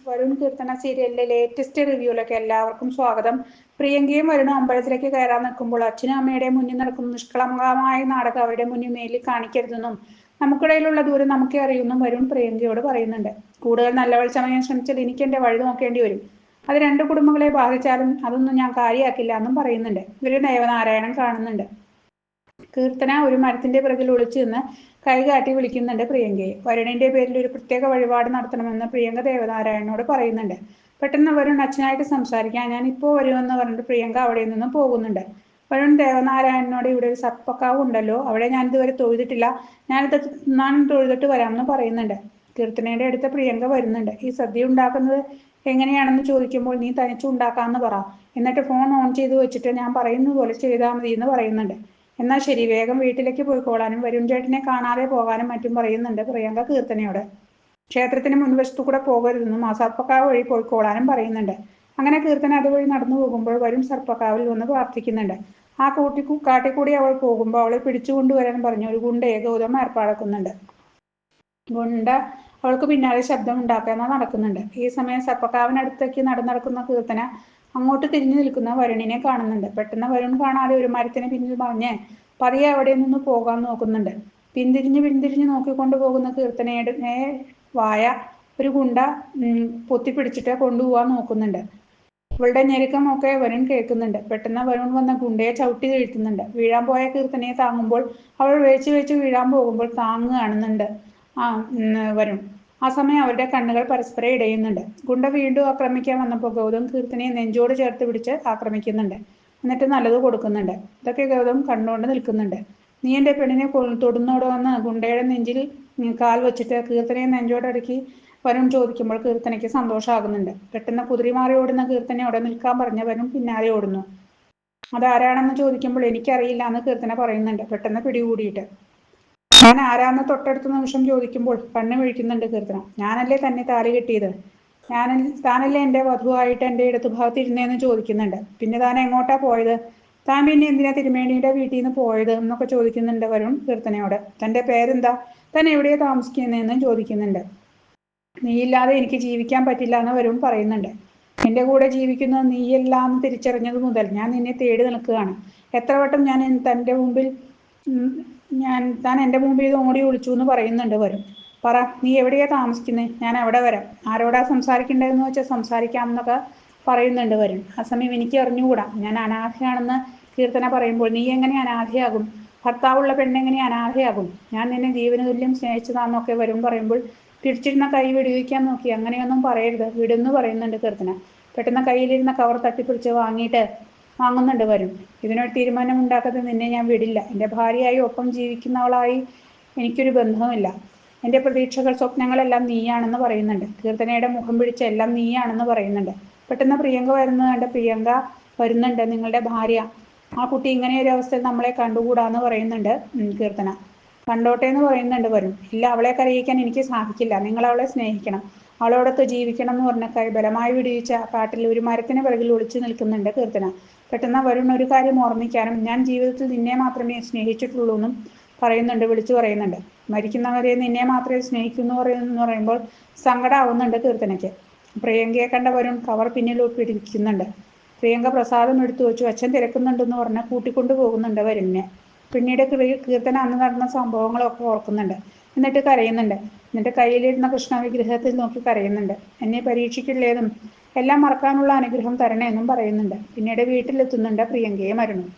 വരുൺ കീർത്തന സീരിയലിലെ ലേറ്റസ്റ്റ് റിവ്യൂയിലേക്ക് എല്ലാവർക്കും സ്വാഗതം. പ്രിയങ്കയും വരുണും അമ്പലത്തിലേക്ക് കയറാൻ നിൽക്കുമ്പോൾ അച്ഛനും അമ്മയുടെയും മുന്നിൽ നടക്കുന്ന നിഷ്കളങ്കമായ നാടകം അവരുടെ മുന്നിൽ മേലിൽ കാണിക്കരുതെന്നും നമുക്കിടയിലുള്ള ദൂരം നമുക്കേ അറിയുമെന്നും വരുൺ പ്രിയങ്കയോട് പറയുന്നുണ്ട്. കൂടുതൽ നല്ലവൾ ചമയാൻ ശ്രമിച്ചാൽ എനിക്ക് എന്റെ വഴി നോക്കേണ്ടി വരും. അത് രണ്ട് കുടുംബങ്ങളെ ബാധിച്ചാലും അതൊന്നും ഞാൻ കാര്യമാക്കില്ല എന്നും പറയുന്നുണ്ട്. ഇവര് ദേവനാരായണൻ കാണുന്നുണ്ട്. കീർത്തന ഒരു മരത്തിന്റെ പിറകിൽ ഒളിച്ചു നിന്ന് കൈകാട്ടി വിളിക്കുന്നുണ്ട് പ്രിയങ്കയെ. വരുണിന്റെ പേരിൽ ഒരു പ്രത്യേക വഴിപാട് നടത്തണമെന്ന് പ്രിയങ്ക ദേവനാരായണനോട് പറയുന്നുണ്ട്. പെട്ടെന്ന് വരുൺ അച്ഛനായിട്ട് സംസാരിക്കാൻ ഞാൻ ഇപ്പോൾ വരുമെന്ന് പറഞ്ഞിട്ട് പ്രിയങ്ക അവിടെ നിന്നും പോകുന്നുണ്ട്. വരുൺ ദേവനാരായണനോട് ഇവിടെ ഒരു സർപ്പക്കാവ് ഉണ്ടല്ലോ, അവിടെ ഞാൻ ഇതുവരെ തൊഴുതിട്ടില്ല, ഞാൻ തൊഴുതിട്ട് വരാമെന്ന് പറയുന്നുണ്ട്. കീർത്തനയുടെ അടുത്ത് പ്രിയങ്ക വരുന്നുണ്ട്. ഈ സദ്യ ഉണ്ടാക്കുന്നത് എങ്ങനെയാണെന്ന് ചോദിക്കുമ്പോൾ നീ തനിച്ചു ഉണ്ടാക്കാമെന്ന് പറ, എന്നിട്ട് ഫോൺ ഓൺ ചെയ്ത് വെച്ചിട്ട് ഞാൻ പറയുന്നത് പോലെ ചെയ്താൽ മതി എന്ന് പറയുന്നുണ്ട്. എന്നാൽ ശരി, വേഗം വീട്ടിലേക്ക് പോയിക്കോളാനും വരുൺ ചേട്ടനെ കാണാതെ പോകാനും മറ്റും പറയുന്നുണ്ട് പ്രിയങ്ക കീർത്തനയോട്. ക്ഷേത്രത്തിന് മുൻവശത്തു കൂടെ പോകരുതെന്നും ആ സർപ്പക്കാവ് വഴി പോയിക്കോളാനും പറയുന്നുണ്ട്. അങ്ങനെ കീർത്തന അതുവഴി നടന്നു പോകുമ്പോൾ വരുൺ സർപ്പക്കാവിൽ വന്ന് പ്രാർത്ഥിക്കുന്നുണ്ട്. ആ കാട്ടിക്കൂടി അവൾ പോകുമ്പോൾ അവളെ പിടിച്ചുകൊണ്ടുവരാൻ പറഞ്ഞ് ഒരു ഗുണ്ടയെ ഗൗതം ഏർപ്പാടാക്കുന്നുണ്ട്. ഗുണ്ട അവൾക്ക് പിന്നാലെ ശബ്ദം ഉണ്ടാക്കാതെ നടക്കുന്നുണ്ട്. ഈ സമയം സർപ്പക്കാവിനടുത്തേക്ക് നടക്കുന്ന കീർത്തന അങ്ങോട്ട് തിരിഞ്ഞു നിൽക്കുന്ന വരുണിനെ കാണുന്നുണ്ട്. പെട്ടെന്ന് വരുൺ കാണാതെ ഒരു മരത്തിന് പിന്നിൽ മറിഞ്ഞ് പതിയെ അവിടെ നിന്ന് പോകാൻ നോക്കുന്നുണ്ട്. പിന്തിരിഞ്ഞ് നോക്കിക്കൊണ്ടു പോകുന്ന കീർത്തനയുടെ വായ ഒരു ഗുണ്ട പൊത്തിപ്പിടിച്ചിട്ട് കൊണ്ടുപോകാൻ നോക്കുന്നുണ്ട്. ഇവളുടെ ഞെരുക്കമൊക്കെ വരുൺ കേൾക്കുന്നുണ്ട്. പെട്ടെന്ന് വരുൺ വന്ന ഗുണ്ടയെ ചവിട്ടി വീഴ്ത്തുന്നുണ്ട്. വീഴാൻ പോയ കീർത്തനയെ താങ്ങുമ്പോൾ അവൾ വേച്ച് വീഴാൻ പോകുമ്പോൾ താങ്ങുകയാണെന്നുണ്ട് വരുൺ. ആ സമയം അവരുടെ കണ്ണുകൾ പരസ്പരം ഇടയുന്നുണ്ട്. ഗുണ്ട വീണ്ടും ആക്രമിക്കാൻ വന്നപ്പോൾ ഗൗതം കീർത്തനയെ നെഞ്ചോട് ചേർത്ത് പിടിച്ച് ആക്രമിക്കുന്നുണ്ട്. എന്നിട്ട് നല്ലത് കൊടുക്കുന്നുണ്ട്. ഇതൊക്കെ ഗൗതം കണ്ടുകൊണ്ട് നിൽക്കുന്നുണ്ട്. നീ എൻ്റെ പെണ്ണിനെ തൊടുന്നോടോ എന്ന് ഗുണ്ടയുടെ നെഞ്ചിൽ കാൽ വെച്ചിട്ട് കീർത്തനയെ നെഞ്ചോടടുക്കി വരുൺ ചോദിക്കുമ്പോൾ കീർത്തനയ്ക്ക് സന്തോഷമാകുന്നുണ്ട്. പെട്ടെന്ന് കുതിരിമാറി ഓടുന്ന കീർത്തനയോടെ നിൽക്കാൻ പറഞ്ഞ വരുൺ പിന്നാലെ ഓടുന്നു. അതാരാണെന്ന് ചോദിക്കുമ്പോൾ എനിക്കറിയില്ല എന്ന് കീർത്തന പറയുന്നുണ്ട്, പെട്ടെന്ന് പിടികൂടിയിട്ട്. ഞാൻ ആരാന്ന് തൊട്ടടുത്ത നിമിഷം ചോദിക്കുമ്പോൾ കണ്ണ് വീഴ്ത്തുന്നുണ്ട് കീർത്തന. ഞാനല്ലേ തന്നെ താലി കെട്ടിയത്, താനല്ലേ എൻ്റെ വധുവായിട്ട് എൻ്റെ ഇടതുഭാഗത്ത് ഇരുന്നേന്ന് ചോദിക്കുന്നുണ്ട്. പിന്നെ താൻ എങ്ങോട്ടാ പോയത്, താൻ പിന്നെ എന്തിനാ തിരുമേനിയുടെ വീട്ടിൽ നിന്ന് പോയത് എന്നൊക്കെ ചോദിക്കുന്നുണ്ട് വരുൺ കീർത്തനയോട്. തൻ്റെ പേരെന്താ, താൻ എവിടെയാ താമസിക്കുന്നതെന്നും ചോദിക്കുന്നുണ്ട്. നീയില്ലാതെ എനിക്ക് ജീവിക്കാൻ പറ്റില്ല എന്ന് വരുൺ പറയുന്നുണ്ട്. എൻ്റെ കൂടെ ജീവിക്കുന്നത് നീയല്ല എന്ന് തിരിച്ചറിഞ്ഞത് മുതൽ ഞാൻ നിന്നെ തേടി നിൽക്കുകയാണ്. എത്ര വട്ടം താൻ എൻ്റെ മുമ്പിൽ ഓടി ഒളിച്ചു എന്ന് പറയുന്നുണ്ട് വരുൺ. പറ, നീ എവിടെയാ താമസിക്കുന്നത്, ഞാൻ അവിടെ വരാം. ആരോടാ സംസാരിക്കേണ്ടതെന്ന് വെച്ചാൽ സംസാരിക്കാമെന്നൊക്കെ പറയുന്നുണ്ട് വരുൺ. ആ സമയം എനിക്ക് അറിഞ്ഞുകൂടാ, ഞാൻ അനാഥയാണെന്ന് കീർത്തന പറയുമ്പോൾ നീ എങ്ങനെ അനാഥയാകും, ഭർത്താവുള്ള പെണ്ണെങ്ങനെ അനാഥയാകും, ഞാൻ നിന്നെ ജീവന് തുല്യം സ്നേഹിച്ചതാന്നൊക്കെ വരുൺ പറയുമ്പോൾ പിടിച്ചിരുന്ന കൈ വിടുവിക്കാൻ നോക്കി. അങ്ങനെയൊന്നും പറയരുത്, വിടുന്നു പറയുന്നുണ്ട് കീർത്തന. പെട്ടെന്ന് കയ്യിലിരുന്ന കവർ തട്ടിപ്പിടിച്ച് വാങ്ങുന്നുണ്ട് വരുൺ. ഇതിനൊരു തീരുമാനം ഉണ്ടാക്കാതെ നിന്നെ ഞാൻ വിടില്ല. എൻ്റെ ഭാര്യയായി ഒപ്പം ജീവിക്കുന്നവളായി എനിക്കൊരു ബന്ധവുമില്ല. എൻ്റെ പ്രതീക്ഷകൾ സ്വപ്നങ്ങളെല്ലാം നീയാണെന്ന് പറയുന്നുണ്ട്. കീർത്തനയുടെ മുഖം പിടിച്ച് എല്ലാം നീയാണെന്ന് പറയുന്നുണ്ട്. പെട്ടെന്ന് പ്രിയങ്ക പ്രിയങ്ക വരുന്നുണ്ട്, നിങ്ങളുടെ ഭാര്യ. ആ കുട്ടി ഇങ്ങനെയൊരു അവസ്ഥയിൽ നമ്മളെ കണ്ടുകൂടാന്ന് പറയുന്നുണ്ട് കീർത്തന. കണ്ടോട്ടെ എന്ന് പറയുന്നുണ്ട് വരുൺ. ഇല്ല, അവളെ കരയിക്കാൻ എനിക്ക് സാധിക്കില്ല, നിങ്ങൾ അവളെ സ്നേഹിക്കണം, അവളോടൊത്ത് ജീവിക്കണം എന്ന് പറഞ്ഞ കൈ ബലമായി വിടിയിച്ച കാട്ടിൽ ഒരു മരത്തിന് പിറകിൽ ഒളിച്ചു നിൽക്കുന്നുണ്ട് കീർത്തന. പെട്ടെന്ന് വരുൺ ഒരു കാര്യം ഓർമ്മിക്കാനും ഞാൻ ജീവിതത്തിൽ നിന്നെ മാത്രമേ സ്നേഹിച്ചിട്ടുള്ളൂ എന്നും വിളിച്ചു പറയുന്നുണ്ട്. മരിക്കുന്നവരെ നിന്നെ മാത്രമേ സ്നേഹിക്കുന്നു എന്ന് പറയുമ്പോൾ സങ്കടമാവുന്നുണ്ട് കീർത്തനയ്ക്ക്. പ്രിയങ്കയെ കണ്ട വരുൺ കവർ പിന്നിൽ പിടിക്കുന്നുണ്ട്. പ്രിയങ്ക പ്രസാദം എടുത്തു വെച്ചു, അച്ഛൻ തിരക്കുന്നുണ്ടെന്ന് പറഞ്ഞ് കൂട്ടിക്കൊണ്ടു പോകുന്നുണ്ട് വരുണിനെ. പിന്നീട് കീർത്തന അന്ന് നടന്ന സംഭവങ്ങളൊക്കെ ഓർക്കുന്നുണ്ട്. എന്നിട്ട് കരയുന്നുണ്ട്. എന്നിട്ട് കയ്യിലിരുന്ന കൃഷ്ണ വിഗ്രഹത്തിൽ നോക്കി കരയുന്നുണ്ട്. എന്നെ പരീക്ഷിക്കില്ലേന്നും എല്ലാം മറക്കാനുള്ള അനുഗ്രഹം തരണേന്നും പറയുന്നുണ്ട്. പിന്നീട് വീട്ടിലെത്തുന്നുണ്ട് പ്രിയങ്കയും വരുണും.